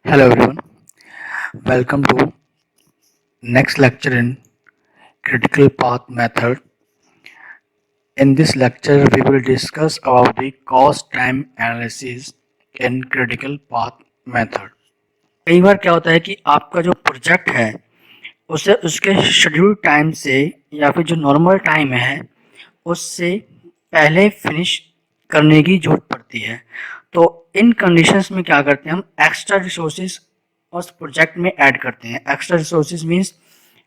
Hello everyone, welcome to next lecture in critical path method. In this lecture we will discuss about the cost time analysis in critical path method. कई बार क्या होता है कि आपका जो project है उसे उसके शेड्यूल टाइम से या फिर जो नॉर्मल टाइम है उससे पहले फिनिश करने की ज़रूरत पड़ती है। तो इन कंडीशंस में क्या करते हैं, हम एक्स्ट्रा रिसोर्सेज उस प्रोजेक्ट में ऐड करते हैं। एक्स्ट्रा रिसोर्सेज मीन्स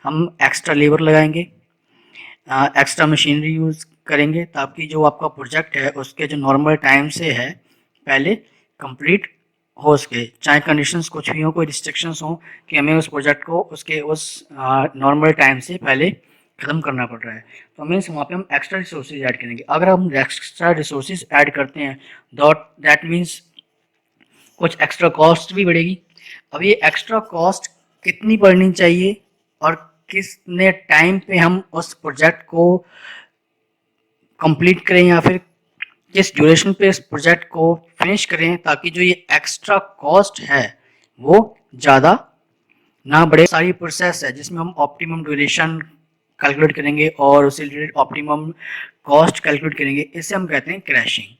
हम एक्स्ट्रा लेबर लगाएंगे, एक्स्ट्रा मशीनरी यूज़ करेंगे ताकि जो आपका प्रोजेक्ट है उसके जो नॉर्मल टाइम से है पहले कंप्लीट हो सके, चाहे कंडीशंस कुछ भी हो, कोई रिस्ट्रिक्शंस हो कि हमें उस प्रोजेक्ट को उसके उस नॉर्मल टाइम से पहले ख़त्म करना पड़ रहा है। तो मीन्स वहाँ पे हम एक्स्ट्रा रिसोर्सेज ऐड करेंगे। अगर हम एक्स्ट्रा रिसोर्सेज ऐड करते हैं दैट मीन्स कुछ एक्स्ट्रा कॉस्ट भी बढ़ेगी। अब ये एक्स्ट्रा कॉस्ट कितनी पड़नी चाहिए और कितने टाइम पे हम उस प्रोजेक्ट को कंप्लीट करें या फिर किस ड्यूरेशन पे इस प्रोजेक्ट को फिनिश करें ताकि जो ये एक्स्ट्रा कॉस्ट है वो ज़्यादा ना बढ़े। सारी प्रोसेस है जिसमें हम ऑप्टिमम ड्यूरेशन कैलकुलेट करेंगे और उससे रिलेटेड ऑप्टिमम कॉस्ट कैलकुलेट करेंगे, इसे हम कहते हैं क्रैशिंग।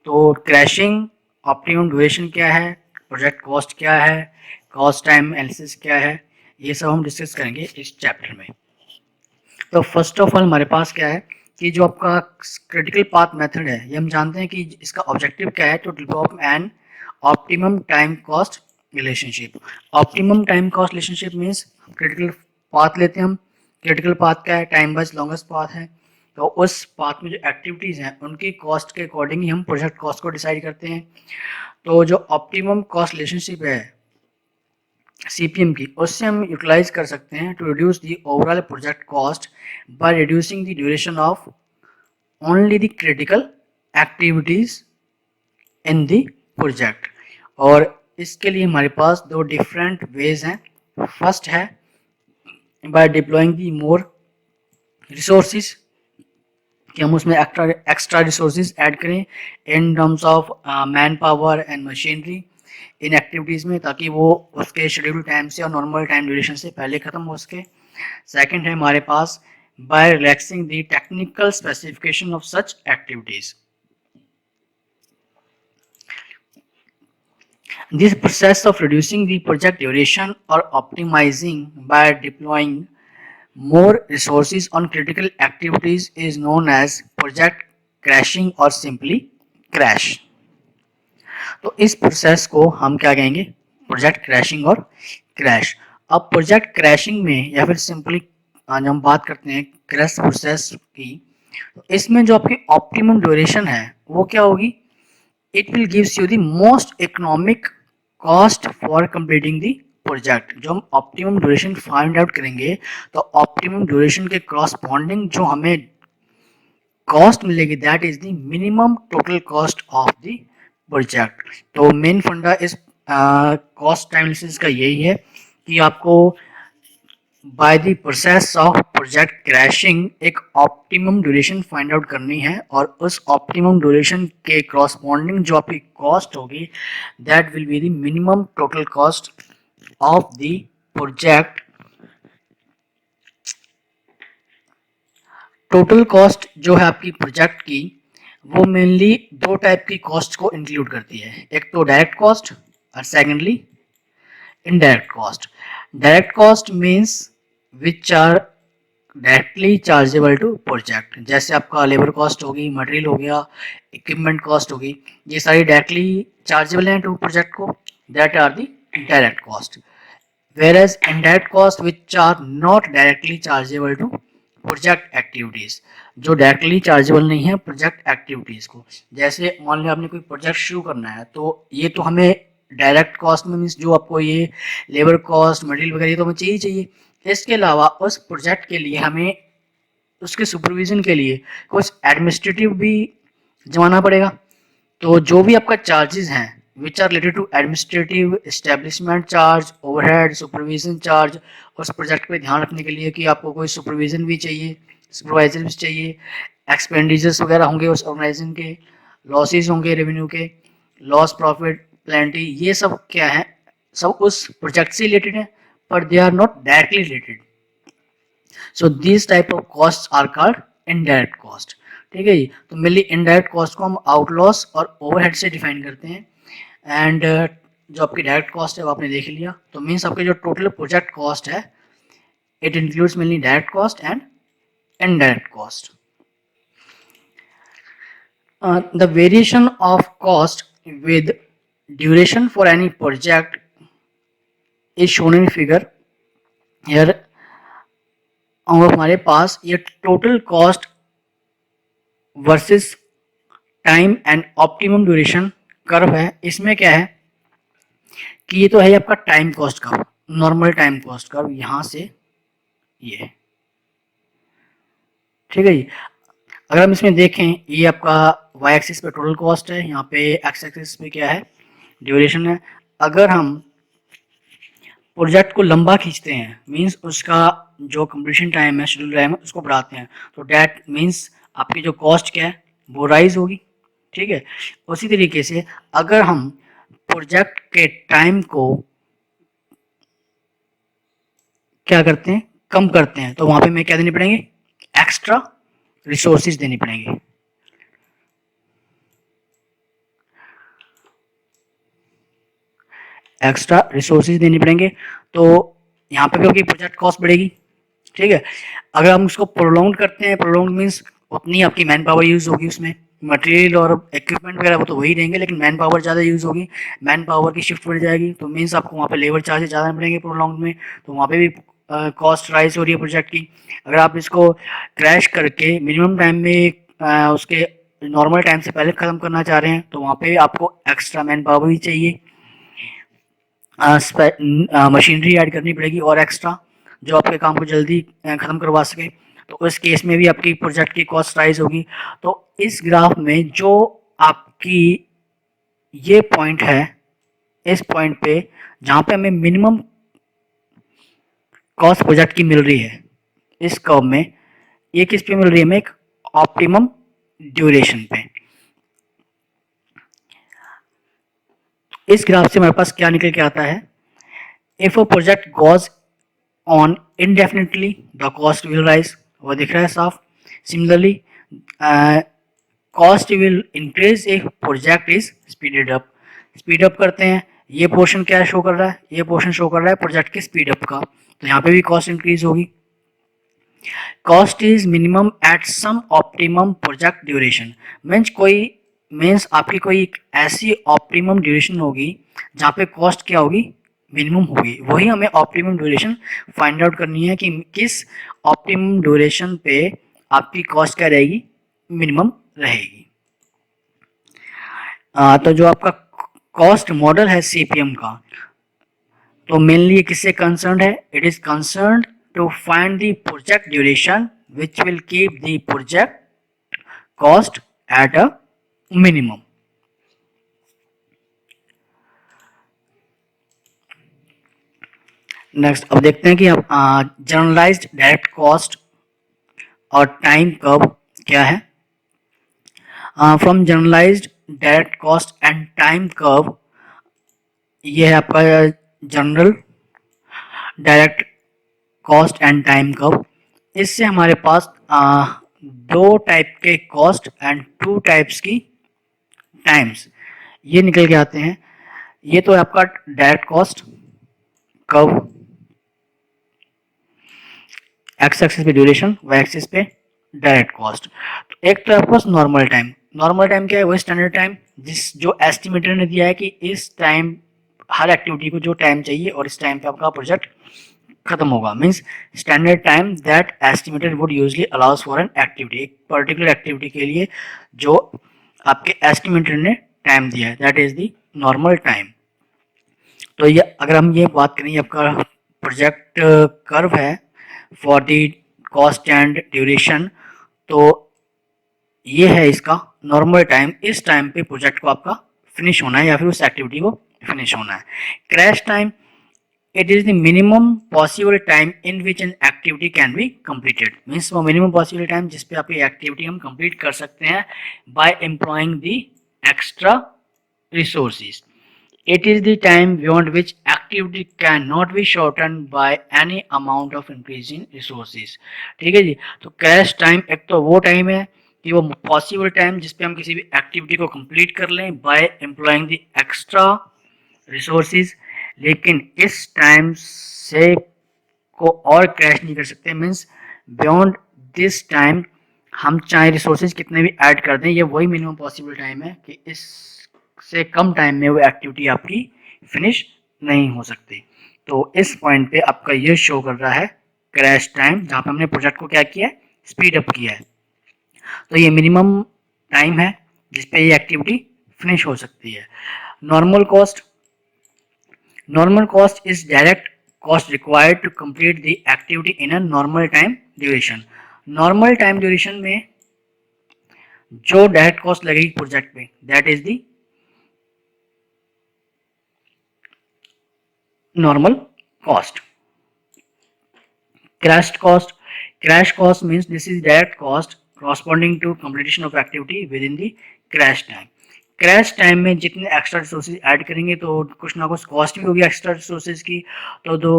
तो क्रैशिंग, ऑप्टिमम ड्यूरेशन क्या है, प्रोजेक्ट कॉस्ट क्या है, कॉस्ट टाइम एनालिसिस क्या है, ये सब हम डिस्कस करेंगे इस चैप्टर में। तो फर्स्ट ऑफ ऑल हमारे पास क्या है कि जो आपका क्रिटिकल पाथ मेथड है ये हम जानते हैं कि इसका ऑब्जेक्टिव क्या है, to develop an optimum time cost relationship. Optimum time cost relationship means critical path लेते हैं हम। क्रिटिकल पाथ क्या है, टाइम वाइज लॉन्गेस्ट पाथ है। तो उस पाथ में जो एक्टिविटीज़ हैं उनकी कॉस्ट के अकॉर्डिंग ही हम प्रोजेक्ट कॉस्ट को डिसाइड करते हैं। तो जो ऑप्टिमम कॉस्ट रिलेशनशिप है सीपीएम की, उससे हम यूटिलाइज कर सकते हैं to reduce the overall project cost by reducing the duration of only the critical activities in the project. और इसके लिए हमारे पास दो डिफरेंट वेज हैं। फर्स्ट है by deploying the more resources, कि हम उसमें एक्स्ट्रा रिसोर्सेज ऐड करें in terms of manpower and machinery in activities में, ताकि वो उसके शेड्यूल टाइम से और नॉर्मल टाइम ड्यूरेशन से पहले ख़त्म हो सके। सेकंड है हमारे पास by relaxing the technical specification of such activities. This process of reducing the project duration or optimizing by deploying more resources on critical activities is known as project crashing or simply crash। तो इस process को हम क्या कहेंगे, project crashing और crash. अब project crashing में या फिर सिंपली आज हम बात करते हैं क्रैश प्रोसेस की, तो इसमें जो आपकी ऑप्टिमम ड्यूरेशन है वो क्या होगी, it will gives you the most economic cost for completing the project. जो हम ऑप्टिमम ड्यूरेशन फाइंड आउट करेंगे तो ऑप्टिमम ड्यूरेशन के क्रॉसपॉन्डिंग जो हमें कॉस्ट मिलेगी that is the minimum total cost of the project. तो मेन फंडा इस कॉस्ट टाइम एनालिसिस का यही है कि आपको by the process of project crashing एक ऑप्टिमम ड्यूरेशन फाइंड आउट करनी है और उस ऑप्टिमम ड्यूरेशन के क्रॉसपॉन्डिंग जो आपकी कॉस्ट होगी that will be the minimum total cost of the project. Total cost जो है आपकी प्रोजेक्ट की वो मेनली दो टाइप की कॉस्ट को इंक्लूड करती है, एक तो डायरेक्ट कॉस्ट और secondly indirect cost. Direct cost means which are directly chargeable to project, जैसे आपका लेबर कॉस्ट होगी, मटेरियल हो गया, इक्विपमेंट कॉस्ट होगी, ये सारी डायरेक्टली चार्जेबल हैं टू प्रोजेक्ट को, that are the direct cost. Where indirect cost which are not directly chargeable to project activities, जो डायरेक्टली चार्जेबल नहीं है प्रोजेक्ट एक्टिविटीज़ को। जैसे मान लिया आपने कोई प्रोजेक्ट शुरू करना है तो ये तो हमें डायरेक्ट कॉस्ट में मीन्स जो आपको ये लेबर कॉस्ट मटेरियल वगैरह ये तो हमें चाहिए। इसके अलावा उस प्रोजेक्ट के लिए हमें उसके सुपरविजन के लिए कुछ एडमिनिस्ट्रेटिव भी जमाना पड़ेगा। तो जो भी आपका चार्जेस हैं which are related to administrative, establishment charge, overhead, supervision charge, उस प्रोजेक्ट पे ध्यान रखने के लिए कि आपको कोई सुपरविजन भी चाहिए, सुपरवाइजर भी चाहिए, एक्सपेंडिचर्स वगैरह होंगे उस ऑर्गेनाइजेशन के, लॉसेस होंगे रेवेन्यू के, लॉस प्रॉफिट प्लेंटी, ये सब क्या है सब उस प्रोजेक्ट से रिलेटेड है पर they are not directly related. So this type of cost are called indirect cost. ठीक है जी, तो मेनली इनडायरेक्ट कॉस्ट को हम आउटलॉस और ओवरहेड से डिफाइन करते हैं। एंड जो आपकी डायरेक्ट कॉस्ट है वो आपने देख लिया, तो मीन्स आपके जो टोटल प्रोजेक्ट कॉस्ट है it includes mainly direct cost and indirect cost. The variation of cost with duration for any project is shown in figure here। और हमारे पास ये total cost versus time and optimum duration curve है। इसमें क्या है कि ये तो है आपका time cost curve, normal time cost curve यहाँ से ये। ठीक है जी, अगर हम इसमें देखें ये आपका वाई एक्सिस पे टोटल कॉस्ट है, यहाँ पे एक्स एक्सिस पे क्या है ड्यूरेशन है। अगर हम प्रोजेक्ट को लंबा खींचते हैं मींस उसका जो कंप्लीशन टाइम है, शेड्यूल टाइम है, उसको बढ़ाते हैं, तो डैट मींस आपकी जो कॉस्ट क्या है वो राइज होगी। ठीक है, उसी तरीके से अगर हम प्रोजेक्ट के टाइम को क्या करते हैं कम करते हैं, तो वहां पे हमें क्या देने पड़ेंगे एक्स्ट्रा रिसोर्सेज देनी पड़ेंगे। एक्स्ट्रा रिसोर्सेज देने पड़ेंगे, तो यहाँ पे भी प्रोजेक्ट कॉस्ट बढ़ेगी। ठीक है, अगर हम उसको प्रोलॉन्ग करते हैं, प्रोलॉन्ग मीन्स उतनी आपकी मैन पावर यूज होगी, उसमें मटेरियल और इक्विपमेंट वगैरह वो तो वही रहेंगे, लेकिन मैन पावर ज़्यादा यूज होगी, मैन पावर की शिफ्ट बढ़ जाएगी, तो मीन्स आपको वहाँ पे लेबर चार्जेस ज़्यादा पड़ेंगे प्रोलॉन्ग में, तो वहाँ पे भी कॉस्ट राइज हो रही है प्रोजेक्ट की। अगर आप इसको क्रैश करके मिनिमम टाइम में उसके नॉर्मल टाइम से पहले ख़त्म करना चाह रहे हैं, तो वहाँ पे आपको एक्स्ट्रा मैन पावर भी चाहिए, मशीनरी ऐड करनी पड़ेगी और एक्स्ट्रा जो आपके काम को जल्दी ख़त्म करवा सके, तो उस केस में भी आपकी प्रोजेक्ट की कॉस्ट राइज होगी। तो इस ग्राफ में जो आपकी ये पॉइंट है, इस पॉइंट पे जहाँ पे हमें मिनिमम कॉस्ट प्रोजेक्ट की मिल रही है, इस कर्व में ये किस पे मिल रही है हमें, एक ऑप्टिमम ड्यूरेशन पे। इस ग्राफ से हमारे पास क्या निकल के आता है, if a project goes on indefinitely the cost will rise, वो दिख रहा है साफ। Similarly cost will increase if project is speeded up, speed up करते हैं, ये पोर्शन क्या शो कर रहा है, ये पोर्शन शो कर रहा है प्रोजेक्ट के स्पीड अप का, तो यहाँ पे भी कॉस्ट इंक्रीज होगी। Cost is minimum at some optimum project duration, means आपकी कोई एक ऐसी ऑप्टिमम ड्यूरेशन होगी जहाँ पे कॉस्ट क्या होगी मिनिमम होगी, वही हमें ऑप्टिमम ड्यूरेशन फाइंड आउट करनी है कि किस ऑप्टिमम ड्यूरेशन पे आपकी कॉस्ट क्या रहेगी मिनिमम रहेगी। तो जो आपका कॉस्ट मॉडल है सीपीएम का, तो मेनली किससे कंसर्न है, it is concern to find the project duration which will keep the project cost at a minimum. Next अब देखते हैं कि जनरलाइज्ड डायरेक्ट कॉस्ट और टाइम कर्व क्या है। From generalised direct cost and time curve, ये है आपका general direct cost and time curve. इससे हमारे पास दो टाइप के कॉस्ट एंड टू टाइप्स की टाइम्स ये निकल के आते हैं। ये तो है आपका direct cost curve, x axis पे ड्यूरेशन, वाई एक्सिस पे डायरेक्ट कॉस्ट। तो एक तो आपके पास नॉर्मल टाइम, नॉर्मल टाइम क्या है, वो स्टैंडर्ड टाइम जो एस्टिमेटर ने दिया है कि इस टाइम हर एक्टिविटी को जो टाइम चाहिए और इस टाइम पे आपका प्रोजेक्ट खत्म होगा, means standard time that estimated would usually allows for an activity, एक पर्टिकुलर एक्टिविटी के लिए जो आपके एस्टिमेटर ने टाइम दिया है, that is the normal time. तो ये अगर हम ये बात करें, आपका प्रोजेक्ट कर्व है for the cost and duration, तो ये है इसका नॉर्मल टाइम, इस टाइम पे प्रोजेक्ट को आपका फिनिश होना है या फिर उस एक्टिविटी को फिनिश होना है। Crash time, it is the minimum possible time in which an activity can be completed, means वो मिनिमम पॉसिबल टाइम जिस पे आपकी एक्टिविटी हम कंप्लीट कर सकते हैं by employing the extra resources. It is the time beyond which activity cannot be shortened by any amount of increase in resources। ठीक है जी। तो क्रैश टाइम एक तो वो टाइम है कि वो पॉसिबल टाइम जिसपे हम किसी भी एक्टिविटी को कंप्लीट कर लें by employing the extra resources, लेकिन इस टाइम से को और क्रैश नहीं कर सकते। मीन्स बियॉन्ड दिस टाइम हम चाहे रिसोर्सेज कितने भी ऐड कर दें, ये वही मिनिमम पॉसिबल टाइम है कि इससे कम टाइम में वो एक्टिविटी आपकी फिनिश नहीं हो सकती। तो इस पॉइंट पे आपका ये शो कर रहा है क्रैश टाइम, जहाँ पे हमने प्रोजेक्ट को क्या किया है, स्पीड अप किया है। तो ये मिनिमम टाइम है जिसपे ये एक्टिविटी फिनिश हो सकती है। Normal cost, normal cost is direct cost required to complete the activity in a normal time duration। Normal time duration में जो डायरेक्ट कॉस्ट लगेगी प्रोजेक्ट पे, that is the normal cost. Crash cost, crash cost means this is direct cost corresponding to completion of activity within the crash time। Crash time में जितने extra resources add करेंगे तो कुछ ना कुछ cost भी होगी एक्स्ट्रा रिसोर्सेज की। तो दो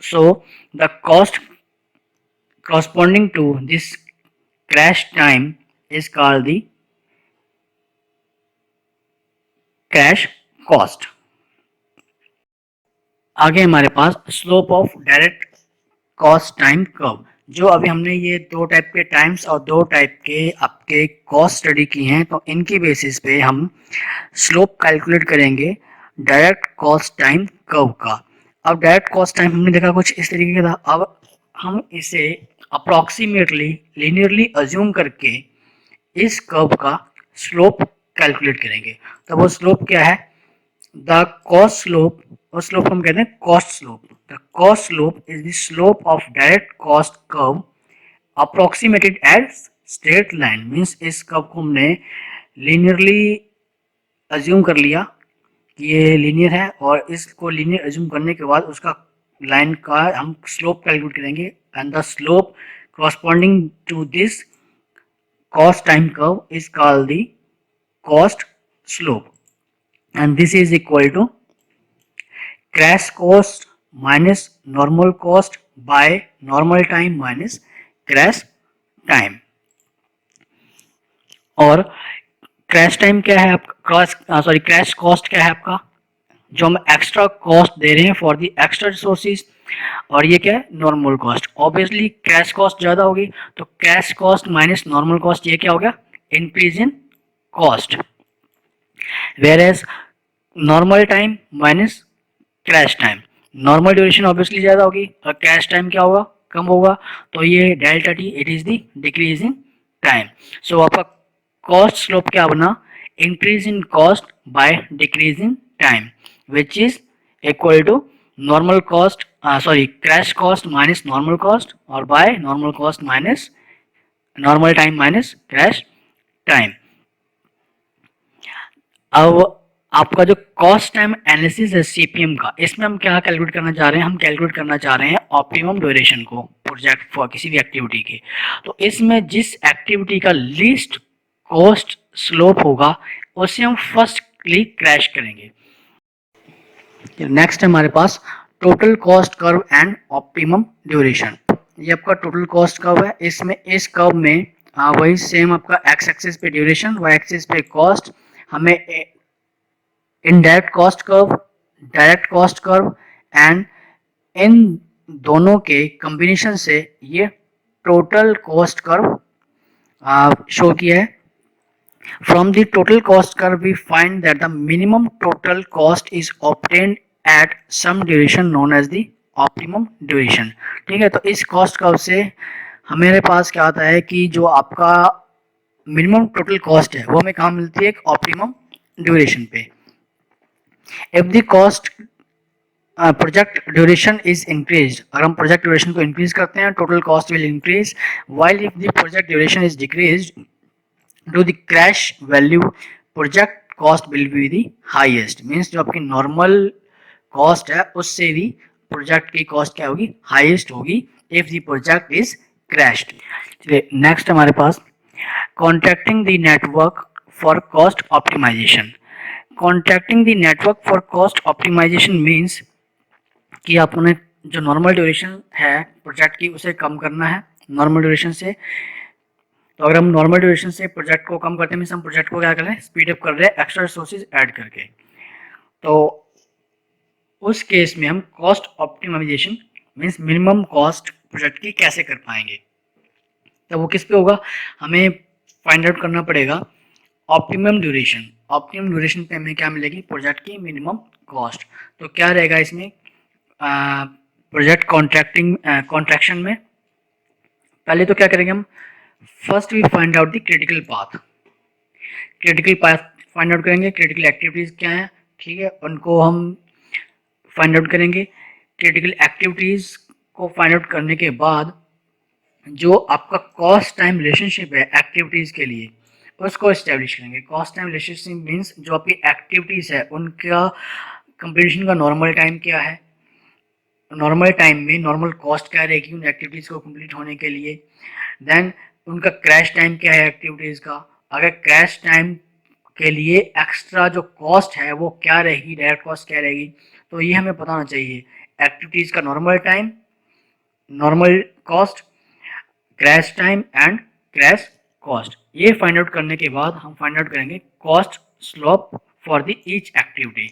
so the cost corresponding to this crash time is called the crash cost। आगे हमारे पास slope of direct cost time curve. जो अभी हमने ये दो टाइप के टाइम्स और दो टाइप के आपके कॉस्ट स्टडी की हैं, तो इनकी बेसिस पे हम स्लोप कैलकुलेट करेंगे डायरेक्ट कॉस्ट टाइम कर्व का। अब डायरेक्ट कॉस्ट टाइम हमने देखा कुछ इस तरीके का था। अब हम इसे अप्रॉक्सीमेटली लीनियरली अज्यूम करके इस कर्व का स्लोप कैलकुलेट करेंगे। तो वो स्लोप क्या है, द कॉस्ट स्लोप, और स्लोप हम कहते हैं cost slope. The cost slope is the slope of direct cost curve approximated as straight line. Means इस कर्व को हमने लीनियरली अज्यूम कर लिया कि ये लीनियर है, और इसको लीनियर अज्यूम करने के बाद उसका लाइन का हम स्लोप कैलकुलेट करेंगे, and the slope corresponding to this cost time curve is called the cost slope, and this is equal to crash cost minus normal cost by normal time minus crash time। और crash time क्या है आपका, crash cost क्या है आपका, जो हम extra cost दे रहे हैं फॉर दी एक्स्ट्रा रिसोर्सेज, और ये क्या है, normal cost. Obviously crash cost ज्यादा होगी, तो crash cost minus normal cost, ये क्या हो गया, increase in cost. Whereas normal time minus crash time, normal duration obviously ज्यादा होगी और क्रैश टाइम क्या होगा, कम होगा, तो ये delta T it is the decrease in time. So आपका कॉस्ट स्लोप क्या बना, increase in cost by decrease in time, which is equal to normal cost crash cost minus normal cost, और by normal cost minus normal time minus crash time। अब आपका जो cost time analysis है CPM का, इसमें हम क्या calculate करना चाह रहे हैं, हम कैलकुलेट करना चाह रहे हैं ऑप्टिमम ड्यूरेशन को प्रोजेक्ट फॉर किसी भी एक्टिविटी की। तो इसमें जिस एक्टिविटी का लीस्ट कॉस्ट स्लोप होगा उसे हम फर्स्टली क्रैश करेंगे। नेक्स्ट है हमारे पास total cost curve and optimum duration. ये आपका टोटल कॉस्ट कर्व है। इसमें इस कर्व में वही सेम आपका एक्स एक्सिस पे ड्यूरेशन, वाई एक्सिस पे कॉस्ट, हमें indirect cost curve, direct cost curve, and in दोनों के कॉम्बिनेशन से ये टोटल कॉस्ट कर्व शो किया है। From the total cost curve, we find that the minimum total cost is obtained at some duration known as the optimum duration। ठीक है, तो इस कॉस्ट कर्व से हमारे पास क्या आता है कि जो आपका मिनिमम टोटल कॉस्ट है वो हमें कहाँ मिलती है, एक ऑप्टिमम ड्यूरेशन पे। If the cost project duration is increase, अगर हम प्रोजेक्ट ड्यूरेशन को इंक्रीज करते हैं total cost will increase, while if the project duration is decrease to the crash value, project cost will be the highest। Means जो आपकी normal cost है उससे भी प्रोजेक्ट की कॉस्ट क्या होगी, हाईएस्ट होगी if the project is crashed. चलिए नेक्स्ट हमारे पास contracting the network for cost optimisation. Contracting the network for cost optimisation means कि आपने जो नॉर्मल ड्यूरेशन है प्रोजेक्ट की उसे कम करना है नॉर्मल ड्यूरेशन से। तो अगर हम नॉर्मल ड्यूरेशन से प्रोजेक्ट को कम करते हैं मीन्स हम प्रोजेक्ट को क्या कर रहे हैं, स्पीड अप कर रहे हैं एक्स्ट्रा रिसोर्सेज ऐड करके। तो उस केस में हम cost optimisation means minimum cost project की कैसे कर पाएंगे। तो वो किस पे होगा, हमें फाइंड आउट करना पड़ेगा ऑप्टिमम ड्यूरेशन। ऑप्टिमम ड्यूरेशन पे हमें क्या मिलेगी, प्रोजेक्ट की मिनिमम कॉस्ट। तो क्या रहेगा इसमें प्रोजेक्ट कॉन्ट्रैक्शन में पहले तो क्या करेंगे हम, first we find out the critical path. Critical path find out करेंगे, क्रिटिकल एक्टिविटीज क्या है, ठीक है, उनको हम फाइंड आउट करेंगे। क्रिटिकल एक्टिविटीज को फाइंड आउट करने के बाद जो आपका कॉस्ट टाइम रिलेशनशिप है एक्टिविटीज के लिए उसको एस्टेब्लिश करेंगे। कॉस्ट टाइम रिलेशनशिप मीन्स जो आपकी एक्टिविटीज है उनका कंप्लीशन का नॉर्मल टाइम क्या है, नॉर्मल टाइम में नॉर्मल कॉस्ट क्या रहेगी उन एक्टिविटीज को कंप्लीट होने के लिए। देन उनका क्रैश टाइम क्या है एक्टिविटीज का, अगर क्रैश टाइम के लिए एक्स्ट्रा जो कॉस्ट है वो क्या रहेगी, डायरेक्ट कॉस्ट क्या रहेगी। तो ये हमें पता होना चाहिए, एक्टिविटीज का normal time, normal cost, crash time and crash cost. ये फाइंड आउट करने के बाद हम फाइंड आउट करेंगे cost slope for the each activity.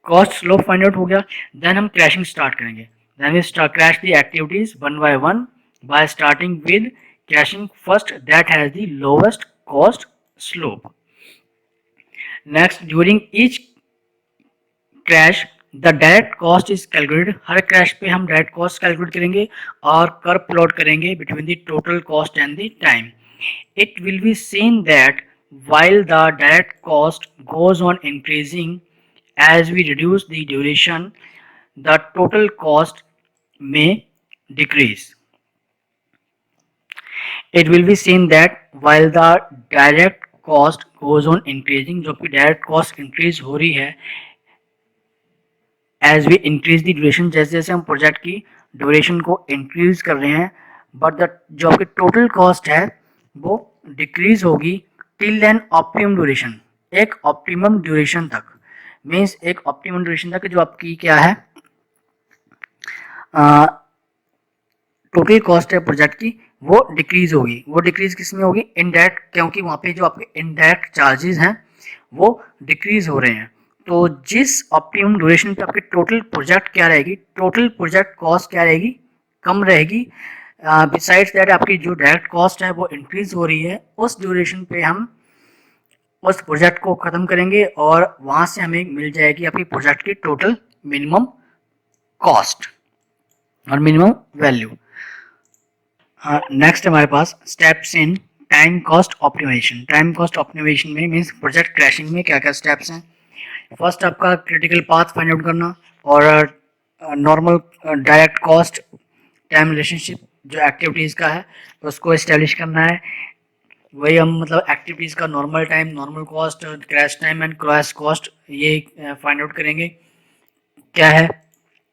Cost slope find out हो गया, देन हम क्रैशिंग स्टार्ट करेंगे। Then we start crash the activities one by one by starting with crashing first that has the lowest cost slope. Next during each crash the direct cost is calculated. Her crash पे हम direct cost calculate करेंगे और curve plot करेंगे between the total cost and the time. It will be seen that while the direct cost goes on increasing as we reduce the duration, the total cost may decrease. It will be seen that while the direct cost goes on increasing, जो कि direct cost increase हो रही है as we increase the duration, जैसे जैसे हम project की duration को इंक्रीज कर रहे हैं, बट द जो आपकी टोटल कॉस्ट है वो डिक्रीज होगी टिल एन ऑप्टिमम ड्यूरेशन, एक ऑप्टिमम ड्यूरेशन तक। मीन्स एक ऑप्टिमम ड्यूरेशन तक जो आपकी क्या है टोटल कॉस्ट है प्रोजेक्ट की वो डिक्रीज होगी। वो डिक्रीज किस में होगी, इनडायरेक्ट, क्योंकि वहाँ पे जो आपके इनडायरेक्ट चार्जेस हैं वो डिक्रीज हो रहे हैं। तो जिस ऑप्टिमम ड्यूरेशन पे आपकी टोटल प्रोजेक्ट क्या रहेगी, टोटल प्रोजेक्ट कॉस्ट क्या रहेगी, कम रहेगी। बिसाइड्स दैट आपकी जो डायरेक्ट कॉस्ट है वो इंक्रीज हो रही है, उस ड्यूरेशन पे हम उस प्रोजेक्ट को ख़त्म करेंगे और वहाँ से हमें मिल जाएगी आपकी प्रोजेक्ट की टोटल मिनिमम कॉस्ट और मिनिमम वैल्यू। नेक्स्ट हमारे पास steps in time cost optimisation. Time cost optimisation में मीन्स प्रोजेक्ट क्रैशिंग में क्या क्या स्टेप्स हैं। फर्स्ट आपका क्रिटिकल पाथ फाइंड आउट करना और normal direct cost time relationship जो एक्टिविटीज़ का है उसको इस्टेब्लिश करना है। वही हम मतलब एक्टिविटीज़ का normal time, normal cost, crash time and crash cost ये फाइंड आउट करेंगे क्या है।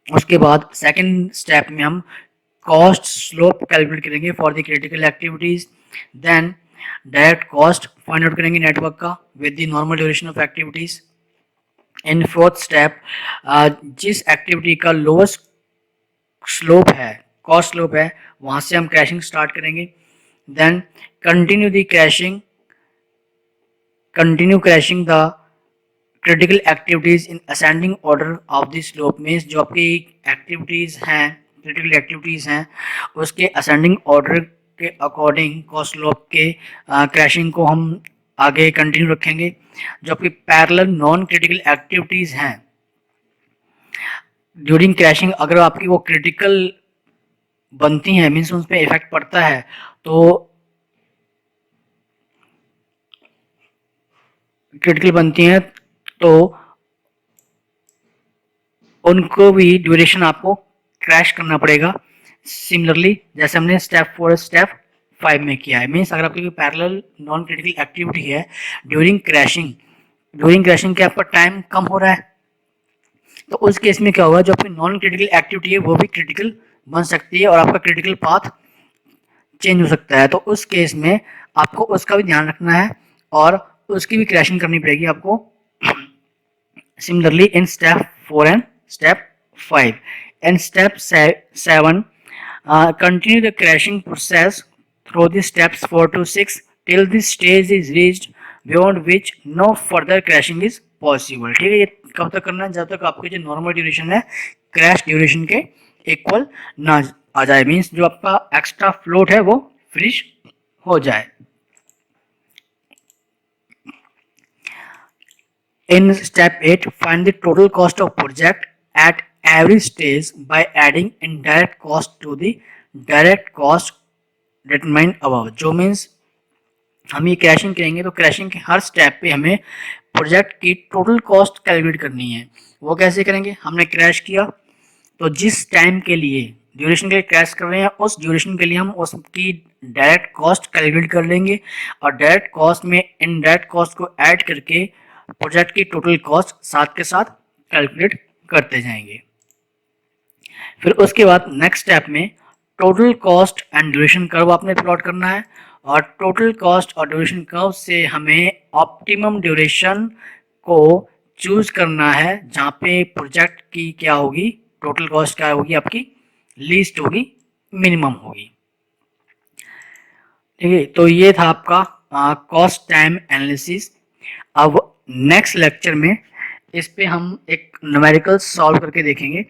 उसके बाद सेकंड स्टेप में हम कॉस्ट स्लोप कैलकुलेट करेंगे for the critical activities. Then direct cost find out करेंगे नेटवर्क का with the normal duration of activities. In fourth step जिस एक्टिविटी का लोएस्ट स्लोप है, कॉस्ट स्लोप है, वहाँ से हम क्रैशिंग स्टार्ट करेंगे। Then continue crashing the critical activities in ascending order of the slope. Means जो आपकी एक्टिविटीज़ हैं, क्रिटिकल एक्टिविटीज़ हैं, उसके असेंडिंग ऑर्डर के अकॉर्डिंग कॉस्ट स्लोप के क्रैशिंग को हम आगे कंटिन्यू रखेंगे। जो आपकी पैरेलल नॉन क्रिटिकल एक्टिविटीज़ हैं ड्यूरिंग क्रैशिंग, अगर आपकी वो क्रिटिकल बनती हैं मीन्स उन पर इफेक्ट पड़ता है तो क्रिटिकल बनती हैं तो उनको भी ड्यूरेशन आपको क्रैश करना पड़ेगा। सिमिलरली जैसे हमने स्टेप 4 और स्टेप 5 में किया है। मीन्स अगर आपकी पैरेलल नॉन क्रिटिकल एक्टिविटी है ड्यूरिंग क्रैशिंग के आपका टाइम कम हो रहा है तो उस केस में क्या होगा, जो आपकी नॉन क्रिटिकल एक्टिविटी है वो भी क्रिटिकल बन सकती है और आपका क्रिटिकल पाथ चेंज हो सकता है। तो उस केस में आपको उसका भी ध्यान रखना है और उसकी भी क्रैशिंग करनी पड़ेगी आपको Similarly, in step 4 and step 5. In step 7, continue the crashing process through the steps 4 to 6 till the stage is reached beyond which no further crashing is possible. ठीक है, ये कब तक करना है? जब तक आपकी जो नॉर्मल ड्यूरेशन है क्रैश ड्यूरेशन के इक्वल ना आ जाए, मीन्स जो आपका एक्स्ट्रा फ्लोट है वो फिनिश हो जाए. In step 8, find the total cost of project at every stage by adding indirect cost to the direct cost determined above. जो मीन्स हम ये क्रैशिंग करेंगे तो क्रैशिंग के हर स्टेप पे हमें प्रोजेक्ट की टोटल कॉस्ट कैलकुलेट करनी है. वो कैसे करेंगे? हमने क्रैश किया तो जिस टाइम के लिए ड्यूरेशन के लिए क्रैश कर रहे हैं उस ड्यूरेशन के लिए हम उसकी डायरेक्ट कॉस्ट कैलकुलेट कर लेंगे और डायरेक्ट कॉस्ट में इनडायरेक्ट कॉस्ट को ऐड करके प्रोजेक्ट की टोटल कॉस्ट साथ के साथ कैलकुलेट करते जाएंगे. फिर उसके बाद नेक्स्ट स्टेप में total cost and duration curve आपने प्लॉट करना है और टोटल कॉस्ट और ड्यूरेशन कर्व से हमें ऑप्टिमम ड्यूरेशन को चूज करना है जहाँ पे प्रोजेक्ट की क्या होगी, टोटल कॉस्ट क्या होगी आपकी, लीस्ट होगी, मिनिमम होगी. ठीक है, तो ये था आपका कॉस्ट टाइम एनालिसिस. अब नेक्स्ट लेक्चर में इस पे हम एक न्यूमेरिकल सॉल्व करके देखेंगे.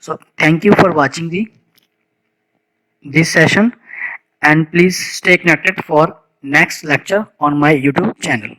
So thank you for watching this session and please stay connected for next lecture on my YouTube channel.